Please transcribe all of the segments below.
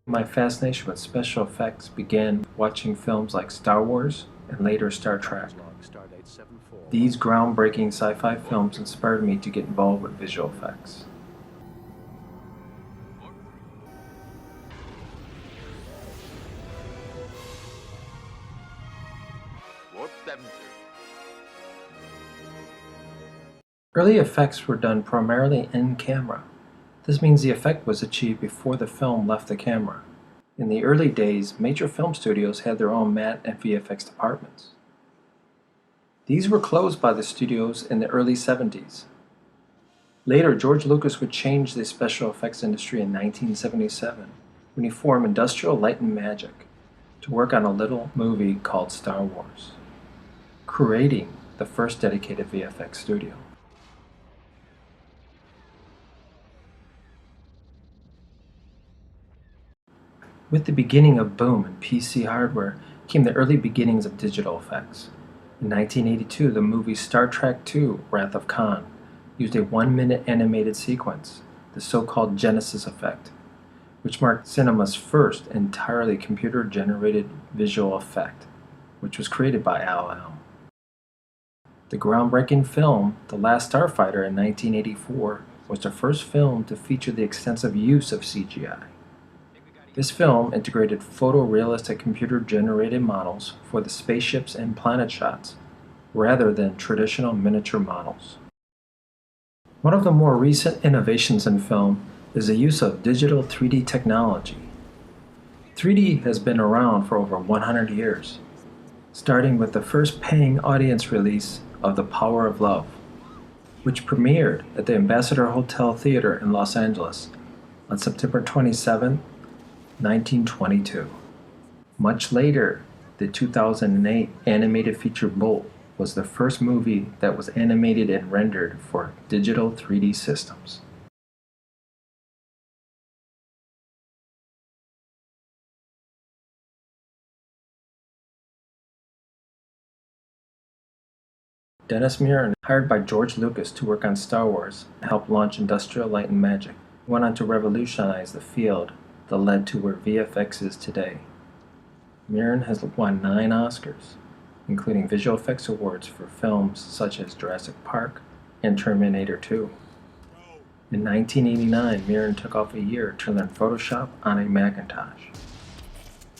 My fascination with special effects began watching films like Star Wars and later Star Trek. These groundbreaking sci-fi films inspired me to get involved with visual effects. Early effects were done primarily in camera. This means the effect was achieved before the film left the camera. In the early days, major film studios had their own matte and VFX departments. These were closed by the studios in the early 70s. Later, George Lucas would change the special effects industry in 1977 when he formed Industrial Light and Magic to work on a little movie called Star Wars, creating the first dedicated VFX studio. With the beginning of boom in PC hardware came the early beginnings of digital effects. In 1982, the movie Star Trek II: Wrath of Khan used a 1-minute animated sequence, the so-called Genesis effect, which marked cinema's first entirely computer-generated visual effect, which was created by Al. The groundbreaking film The Last Starfighter in 1984 was the first film to feature the extensive use of CGI. This film integrated photorealistic computer-generated models for the spaceships and planet shots, rather than traditional miniature models. One of the more recent innovations in film is the use of digital 3D technology. 3D has been around for over 100 years, starting with the first paying audience release of The Power of Love, which premiered at the Ambassador Hotel Theater in Los Angeles on September 27, 1922. Much later, the 2008 animated feature Bolt was the first movie that was animated and rendered for digital 3D systems. Dennis Muren, hired by George Lucas to work on Star Wars and help launch Industrial Light and Magic, went on to revolutionize the field that led to where VFX is today. Muren has won 9 Oscars, including visual effects awards for films such as Jurassic Park and Terminator 2. In 1989, Muren took off a year to learn Photoshop on a Macintosh.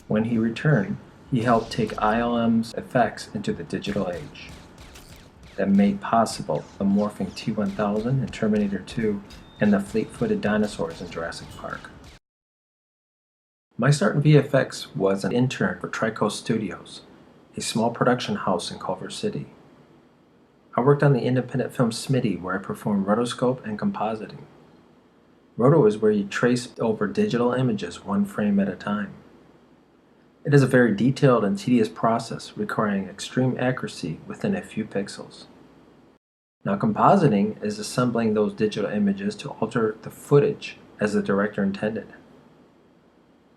When he returned, he helped take ILM's effects into the digital age. That made possible the morphing T-1000 in Terminator 2 and the fleet-footed dinosaurs in Jurassic Park. My start in VFX was an intern for Trico Studios, a small production house in Culver City. I worked on the independent film Smitty, where I performed rotoscope and compositing. Roto is where you trace over digital images one frame at a time. It is a very detailed and tedious process requiring extreme accuracy within a few pixels. Now, compositing is assembling those digital images to alter the footage as the director intended.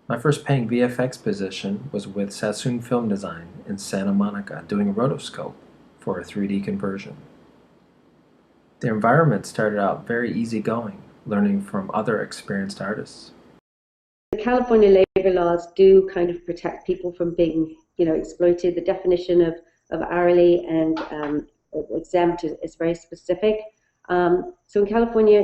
My first paying VFX position was with Sassoon Film Design in Santa Monica doing rotoscope for a 3D conversion. The environment started out very easygoing, learning from other experienced artists. The California labor laws do kind of protect people from being, exploited. The definition of hourly and exempt is very specific. So in California,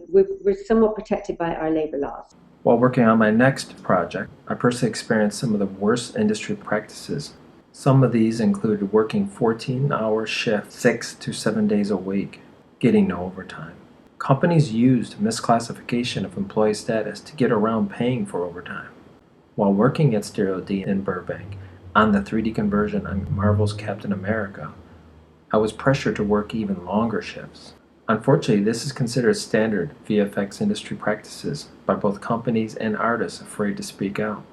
we're somewhat protected by our labor laws. While working on my next project, I personally experienced some of the worst industry practices. Some of these included working 14-hour shifts 6 to 7 days a week, getting no overtime. Companies used misclassification of employee status to get around paying for overtime. While working at Stereo D in Burbank on the 3D conversion on Marvel's Captain America, I was pressured to work even longer shifts. Unfortunately, this is considered standard VFX industry practices by both companies and artists afraid to speak out.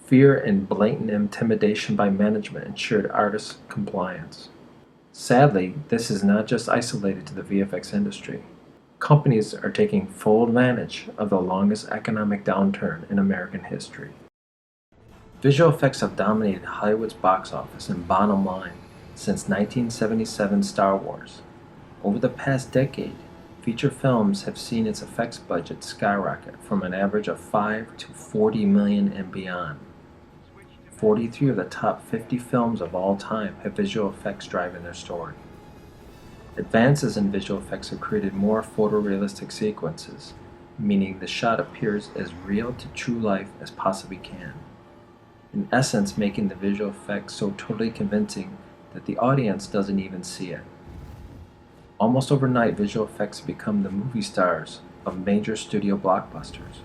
Fear and blatant intimidation by management ensured artists' compliance. Sadly, this is not just isolated to the VFX industry. Companies are taking full advantage of the longest economic downturn in American history. Visual effects have dominated Hollywood's box office and bottom line since 1977's Star Wars. Over the past decade, Feature films have seen its effects budget skyrocket from an average of 5 to 40 million and beyond. 43 of the top 50 films of all time have visual effects driving their story. Advances in visual effects have created more photorealistic sequences, meaning the shot appears as real to true life as possibly can. In essence, making the visual effects so totally convincing that the audience doesn't even see it. Almost overnight, visual effects have become the movie stars of major studio blockbusters.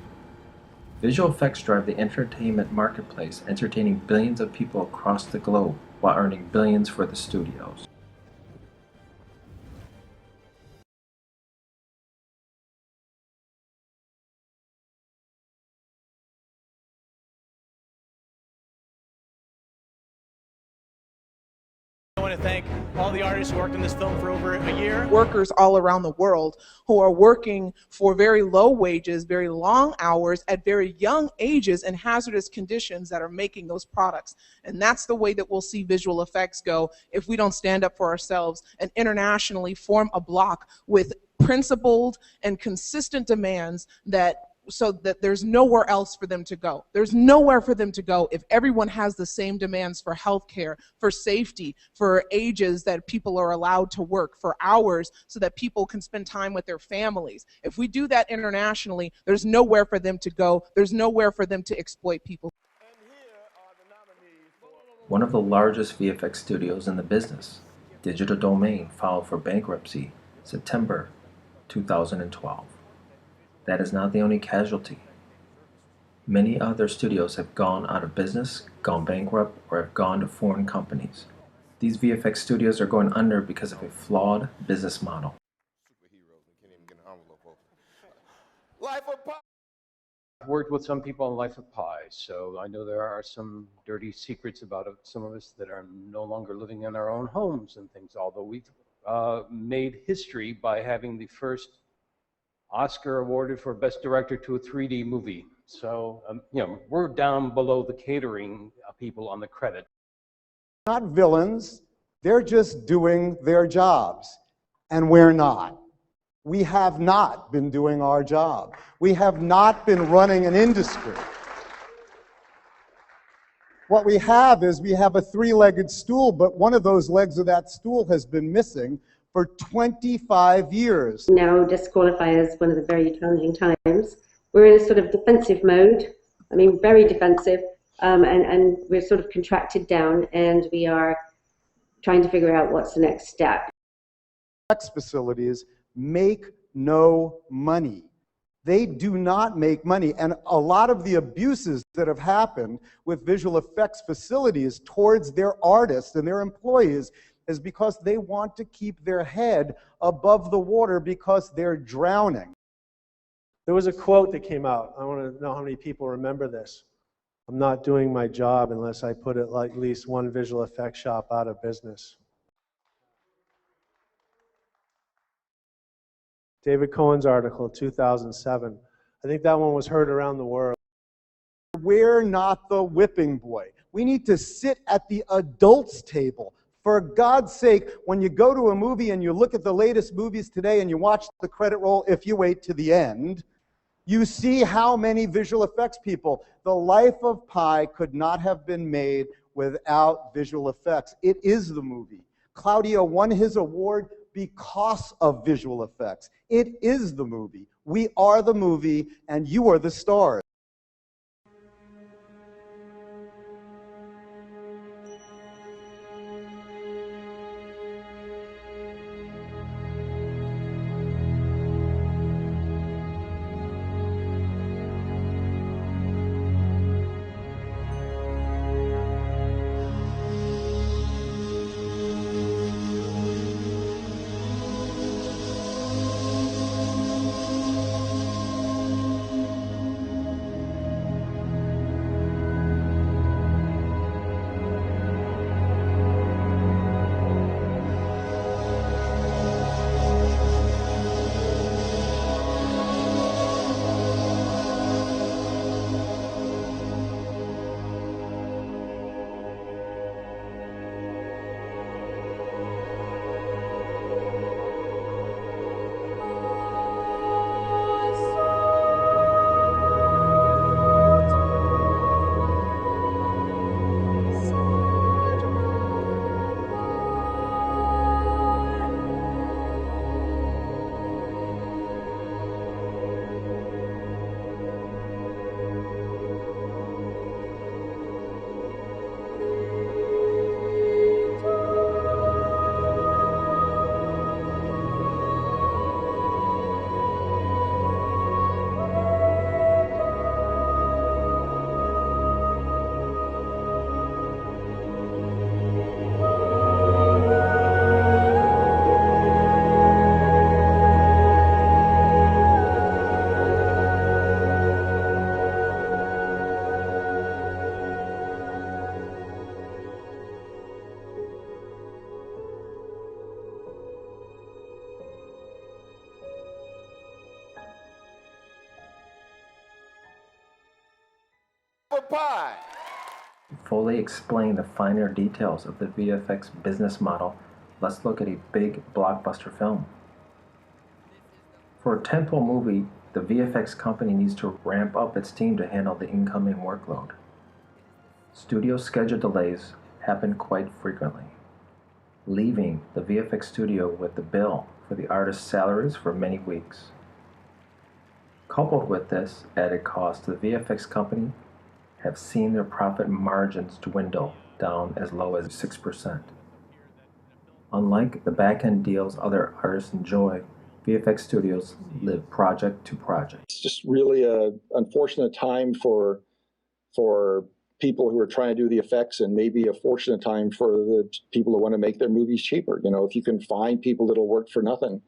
Visual effects drive the entertainment marketplace, entertaining billions of people across the globe while earning billions for the studios. I want to thank all the artists who worked on this film for over a year. Workers all around the world who are working for very low wages, very long hours, at very young ages in hazardous conditions that are making those products. And that's the way that we'll see visual effects go if we don't stand up for ourselves and internationally form a block with principled and consistent demands so that there's nowhere else for them to go. There's nowhere for them to go if everyone has the same demands for healthcare, for safety, for ages that people are allowed to work, for hours so that people can spend time with their families. If we do that internationally, there's nowhere for them to go. There's nowhere for them to exploit people. One of the largest VFX studios in the business, Digital Domain, filed for bankruptcy September 2012. That is not the only casualty. Many other studios have gone out of business, gone bankrupt, or have gone to foreign companies. These VFX studios are going under because of a flawed business model. I've worked with some people on Life of Pi, so I know there are some dirty secrets about some of us that are no longer living in our own homes and things, although we've made history by having the first Oscar awarded for Best Director to a 3D movie. So, we're down below the catering people on the credit. Not villains, they're just doing their jobs, and we're not. We have not been doing our job. We have not been running an industry. What we have is we have a three-legged stool, but one of those legs of that stool has been missing for 25 years. Now disqualify as one of the very challenging times. We're in a sort of defensive mode, very defensive, and we're sort of contracted down, and we are trying to figure out what's the next step. Facilities make no money. They do not make money, and a lot of the abuses that have happened with visual effects facilities towards their artists and their employees is because they want to keep their head above the water because they're drowning. There was a quote that came out. I want to know how many people remember this. I'm not doing my job unless I put at least one visual effects shop out of business. David Cohen's article, 2007. I think that one was heard around the world. We're not the whipping boy. We need to sit at the adults' table. For God's sake, when you go to a movie and you look at the latest movies today and you watch the credit roll, if you wait to the end, you see how many visual effects people. The Life of Pi could not have been made without visual effects. It is the movie. Claudio won his award because of visual effects. It is the movie. We are the movie, and you are the stars. apple pie. To fully explain the finer details of the VFX business model, let's look at a big blockbuster film. For a tentpole movie, the VFX company needs to ramp up its team to handle the incoming workload. Studio schedule delays happen quite frequently, leaving the VFX studio with the bill for the artist's salaries for many weeks. Coupled with this added cost, the VFX company have seen their profit margins dwindle down as low as 6%. Unlike the back-end deals other artists enjoy, VFX studios live project to project. It's just really an unfortunate time for people who are trying to do the effects, and maybe a fortunate time for the people who want to make their movies cheaper. You know, if you can find people that'll work for nothing,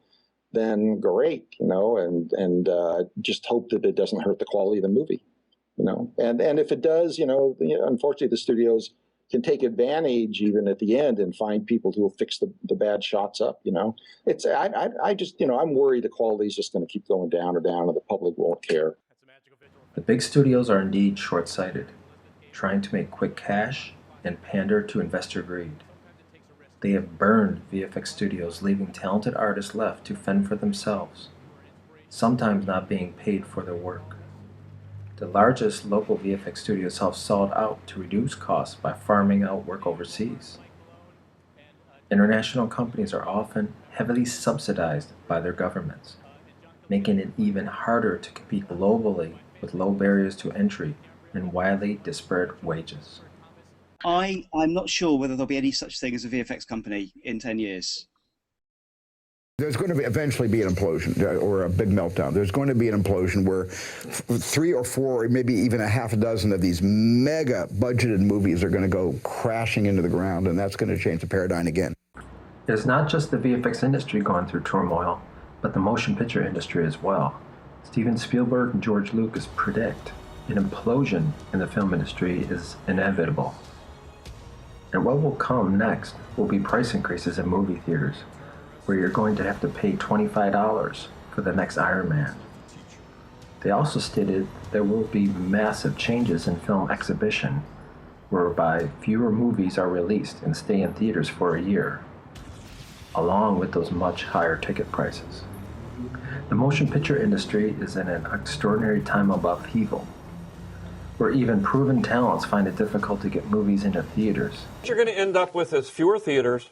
then great, you know, and just hope that it doesn't hurt the quality of the movie, you know. And if it does, you know, unfortunately the studios can take advantage even at the end and find people who will fix the bad shots up, you know. It's I just, you know, I'm worried the quality is just going to keep going down and down and the public won't care. The big studios are indeed short-sighted, trying to make quick cash and pander to investor greed. They have burned VFX studios, leaving talented artists left to fend for themselves, sometimes not being paid for their work. The largest local VFX studios have sought out to reduce costs by farming out work overseas. International companies are often heavily subsidized by their governments, making it even harder to compete globally with low barriers to entry and widely disparate wages. I'm not sure whether there'll be any such thing as a VFX company in 10 years. There's going to eventually be an implosion or a big meltdown. There's going to be an implosion where 3 or 4 or maybe even a half a dozen of these mega budgeted movies are going to go crashing into the ground, and that's going to change the paradigm again. It's not just the VFX industry going through turmoil, but the motion picture industry as well. Steven Spielberg and George Lucas predict an implosion in the film industry is inevitable. And what will come next will be price increases in movie theaters, where you're going to have to pay $25 for the next Iron Man. They also stated there will be massive changes in film exhibition, whereby fewer movies are released and stay in theaters for a year, along with those much higher ticket prices. The motion picture industry is in an extraordinary time of upheaval, where even proven talents find it difficult to get movies into theaters. What you're going to end up with is fewer theaters,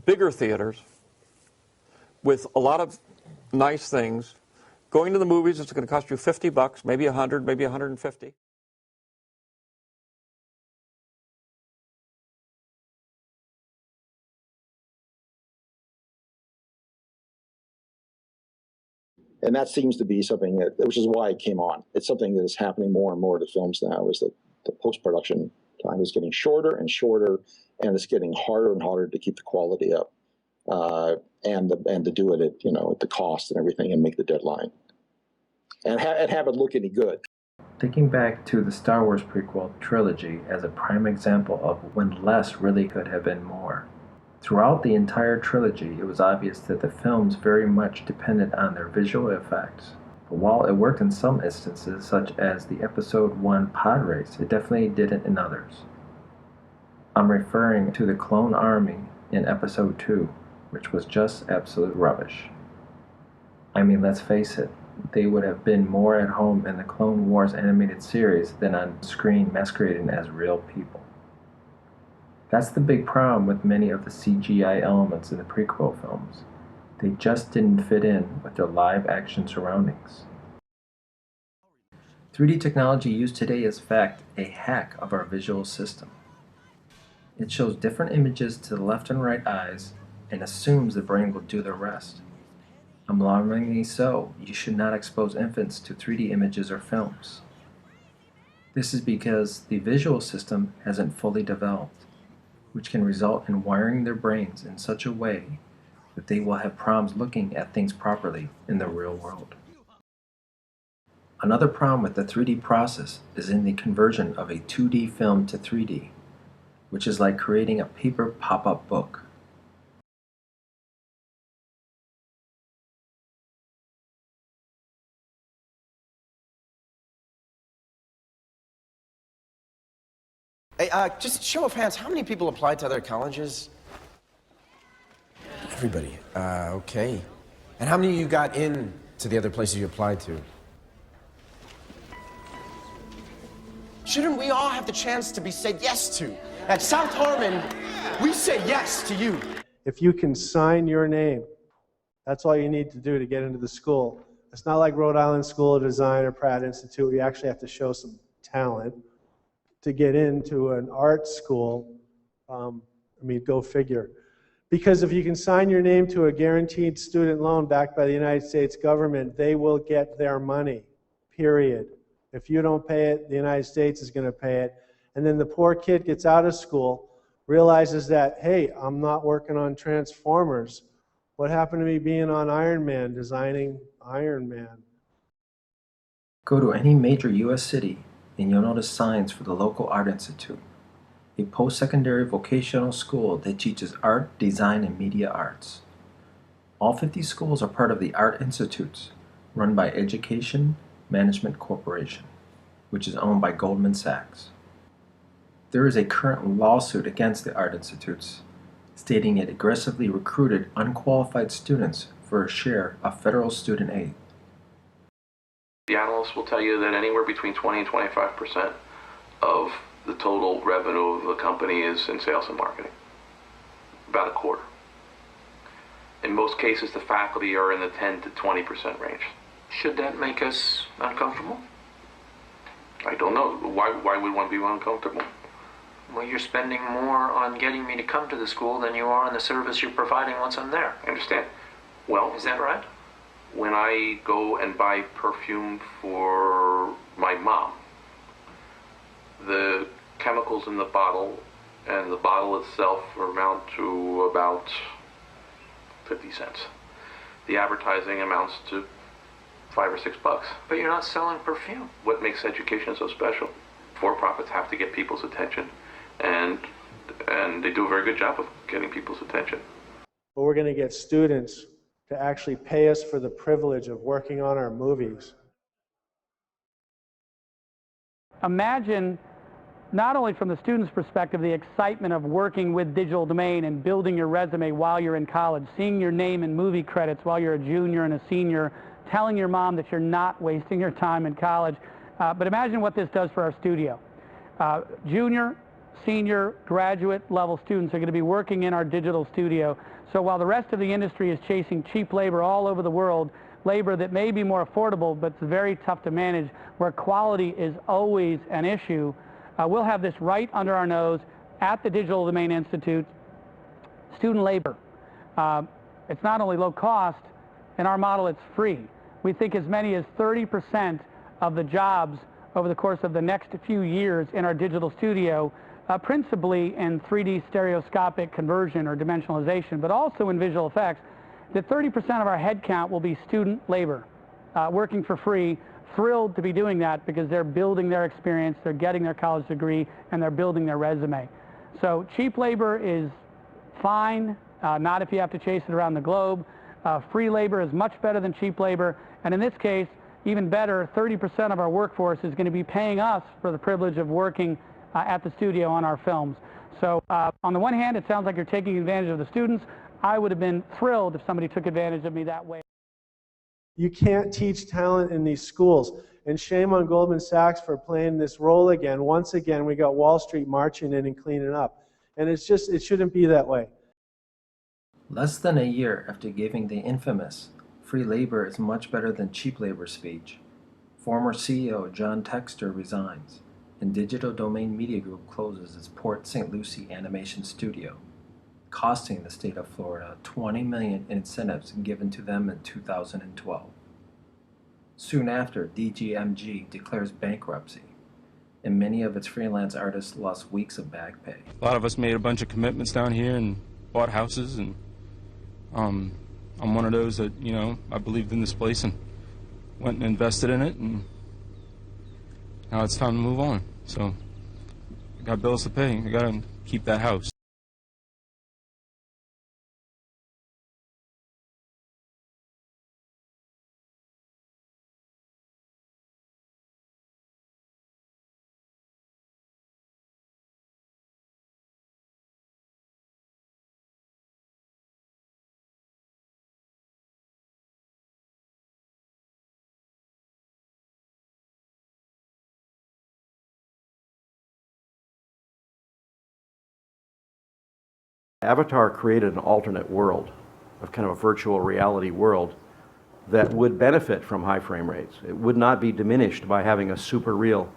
bigger theaters, with a lot of nice things. Going to the movies is going to cost you $50, maybe 100, maybe 150. And that seems to be something that, which is why it came on. It's something that is happening more and more to films now, is that the post-production time is getting shorter and shorter, and it's getting harder and harder to keep the quality up, and to do it at, you know, at the cost and everything, and make the deadline, and have it look any good. Thinking back to the Star Wars prequel trilogy as a prime example of when less really could have been more. Throughout the entire trilogy, it was obvious that the films very much depended on their visual effects. But while it worked in some instances, such as the Episode 1 pod race, it definitely didn't in others. I'm referring to the clone army in Episode 2, which was just absolute rubbish. I mean, let's face it, they would have been more at home in the Clone Wars animated series than on screen masquerading as real people. That's the big problem with many of the CGI elements in the prequel films. They just didn't fit in with their live-action surroundings. 3D technology used today is, in fact, a hack of our visual system. It shows different images to the left and right eyes and assumes the brain will do the rest. Alarmingly so, you should not expose infants to 3D images or films. This is because the visual system hasn't fully developed, which can result in wiring their brains in such a way that they will have problems looking at things properly in the real world. Another problem with the 3D process is in the conversion of a 2D film to 3D, which is like creating a paper pop-up book. Hey, just show of hands, how many people applied to other colleges? Everybody. Okay. And how many of you got in to the other places you applied to? Shouldn't we all have the chance to be said yes to? At South Harmon, we say yes to you. If you can sign your name, that's all you need to do to get into the school. It's not like Rhode Island School of Design or Pratt Institute where you actually have to show some talent to get into an art school. I mean, go figure. Because if you can sign your name to a guaranteed student loan backed by the United States government, they will get their money, period. If you don't pay it, the United States is going to pay it. And then the poor kid gets out of school, realizes that, hey, I'm not working on Transformers. What happened to me being on Iron Man, designing Iron Man? Go to any major U.S. city and you'll notice signs for the local art institute, a post-secondary vocational school that teaches art, design, and media arts. All 50 schools are part of the Art Institutes, run by Education Management Corporation, which is owned by Goldman Sachs. There is a current lawsuit against the Art Institutes, stating it aggressively recruited unqualified students for a share of federal student aid. The analysts will tell you that anywhere between 20 and 25% of the total revenue of the company is in sales and marketing, about a quarter. In most cases, the faculty are in the 10 to 20% range. Should that make us uncomfortable? I don't know. Why would one be uncomfortable? Well, you're spending more on getting me to come to the school than you are on the service you're providing once I'm there. I understand. Well, is that right? When I go and buy perfume for my mom, the chemicals in the bottle and the bottle itself amount to about 50 cents. The advertising amounts to $5 or $6. But you're not selling perfume. What makes education so special? For-profits have to get people's attention, and they do a very good job of getting people's attention. But we're going to get students to actually pay us for the privilege of working on our movies. Imagine, not only from the student's perspective, the excitement of working with digital domain and building your resume while you're in college, seeing your name in movie credits while you're a junior and a senior, telling your mom that you're not wasting your time in college. But imagine what this does for our studio. Junior, senior, graduate level students are going to be working in our digital studio. So while the rest of the industry is chasing cheap labor all over the world, labor that may be more affordable but it's very tough to manage, where quality is always an issue, we'll have this right under our nose at the Digital Domain Institute. Student labor. It's not only low cost, in our model it's free. We think as many as 30% of the jobs over the course of the next few years in our digital studio, principally in 3D stereoscopic conversion or dimensionalization, but also in visual effects, that 30% of our headcount will be student labor, working for free, thrilled to be doing that because they're building their experience, they're getting their college degree, and they're building their resume. So cheap labor is fine, not if you have to chase it around the globe. Free labor is much better than cheap labor, and in this case, even better, 30% of our workforce is going to be paying us for the privilege of working at the studio on our films. So on the one hand, it sounds like you're taking advantage of the students. I would have been thrilled if somebody took advantage of me that way. You can't teach talent in these schools. And shame on Goldman Sachs for playing this role again. Once again, we got Wall Street marching in and cleaning up. And it's just, it shouldn't be that way. Less than a year after giving the infamous "free labor is much better than cheap labor" speech, former CEO John Textor resigns, and Digital Domain Media Group closes its Port St. Lucie animation studio, costing the state of Florida $20 million in incentives given to them in 2012. Soon after, DGMG declares bankruptcy, and many of its freelance artists lost weeks of back pay. A lot of us made a bunch of commitments down here and bought houses, and I'm one of those that, you know, I believed in this place and went and invested in it, and now it's time to move on. So I got bills to pay. I got to keep that house. Avatar created an alternate world, of kind of a virtual reality world that would benefit from high frame rates. It would not be diminished by having a super real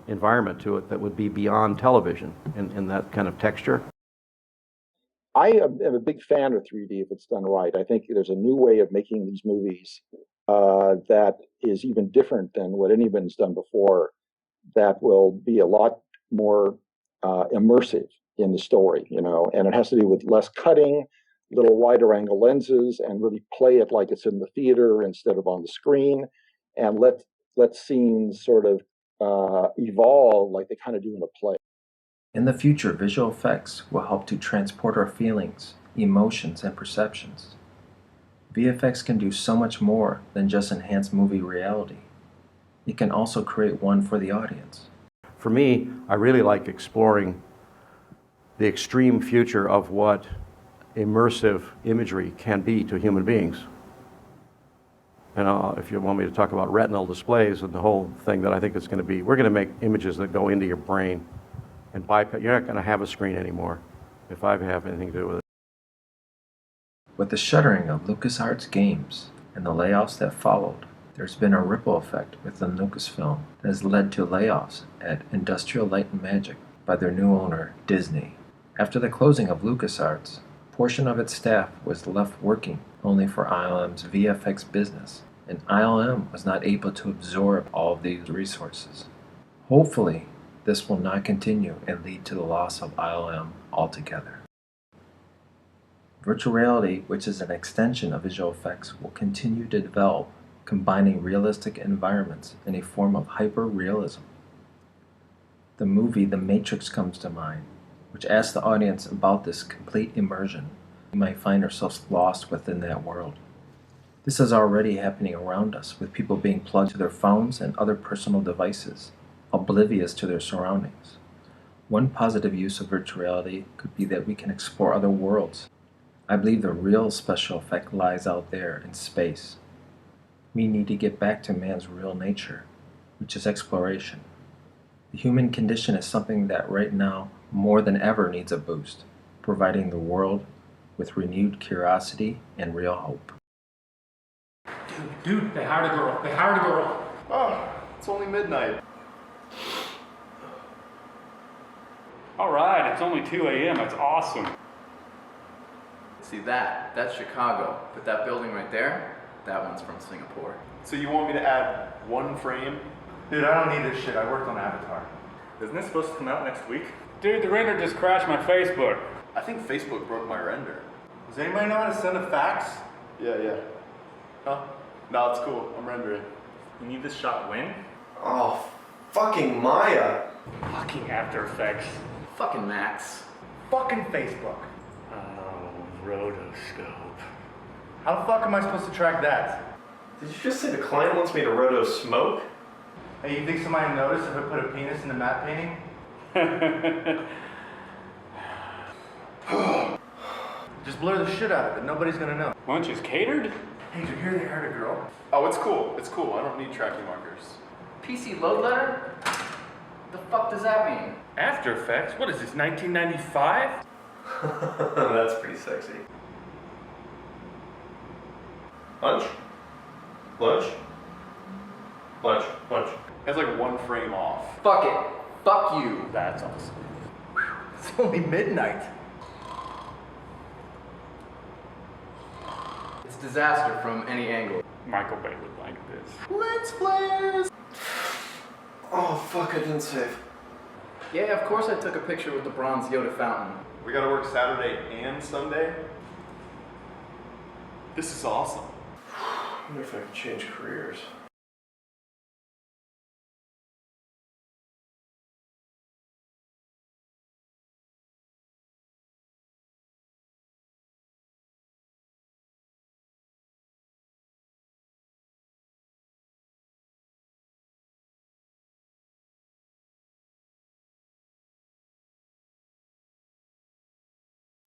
environment to it that would be beyond television in that kind of texture. I am a big fan of 3D if it's done right. I think there's a new way of making these movies that is even different than what anyone's done before, that will be a lot more immersive in the story, you know, and it has to do with less cutting, little wider angle lenses, and really play it like it's in the theater instead of on the screen, and let scenes sort of evolve like they kind of do in a play. In the future, visual effects will help to transport our feelings, emotions, and perceptions. VFX can do so much more than just enhance movie reality. It can also create one for the audience. For me, I really like exploring the extreme future of what immersive imagery can be to human beings. And if you want me to talk about retinal displays and the whole thing that I think it's going to be, we're going to make images that go into your brain and bypass. You're not going to have a screen anymore if I have anything to do with it. With the shuttering of LucasArts games and the layoffs that followed, there's been a ripple effect within Lucasfilm that has led to layoffs at Industrial Light and Magic by their new owner, Disney. After the closing of LucasArts, a portion of its staff was left working only for ILM's VFX business, and ILM was not able to absorb all of these resources. Hopefully, this will not continue and lead to the loss of ILM altogether. Virtual reality, which is an extension of visual effects, will continue to develop, combining realistic environments in a form of hyper-realism. The movie The Matrix comes to mind, which asks the audience about this complete immersion. We might find ourselves lost within that world. This is already happening around us, with people being plugged to their phones and other personal devices, oblivious to their surroundings. One positive use of virtual reality could be that we can explore other worlds. I believe the real special effect lies out there in space. We need to get back to man's real nature, which is exploration. The human condition is something that right now, more than ever, needs a boost, providing the world with renewed curiosity and real hope. Dude, they hired a girl. They hired a girl. Oh, it's only midnight. All right, it's only 2 a.m. That's awesome. See that's Chicago. But that building right there, that one's from Singapore. So you want me to add one frame? Dude, I don't need this shit. I worked on Avatar. Isn't this supposed to come out next week? Dude, the render just crashed my Facebook. I think Facebook broke my render. Does anybody know how to send a fax? Yeah. Huh? No, it's cool. I'm rendering. You need this shot when? Oh, fucking Maya. Fucking After Effects. Fucking Max. Fucking Facebook. Oh, rotoscope. How the fuck am I supposed to track that? Did you just say the client wants me to roto smoke? Hey, you think somebody noticed if I put a penis in the matte painting? Just blur the shit out of it. Nobody's gonna know. Lunch is catered? Hey, did you hear they hired a girl? Oh, it's cool. It's cool. I don't need tracking markers. PC load letter? The fuck does that mean? After Effects? What is this, 1995? That's pretty sexy. Lunch? Lunch? Lunch. Lunch. That's like one frame off. Fuck it. Fuck you. That's awesome. It's only midnight. It's disaster from any angle. Michael Bay would like this. Lens flares! Oh, fuck, I didn't save. Yeah, of course I took a picture with the bronze Yoda fountain. We gotta work Saturday and Sunday? This is awesome. I wonder if I can change careers.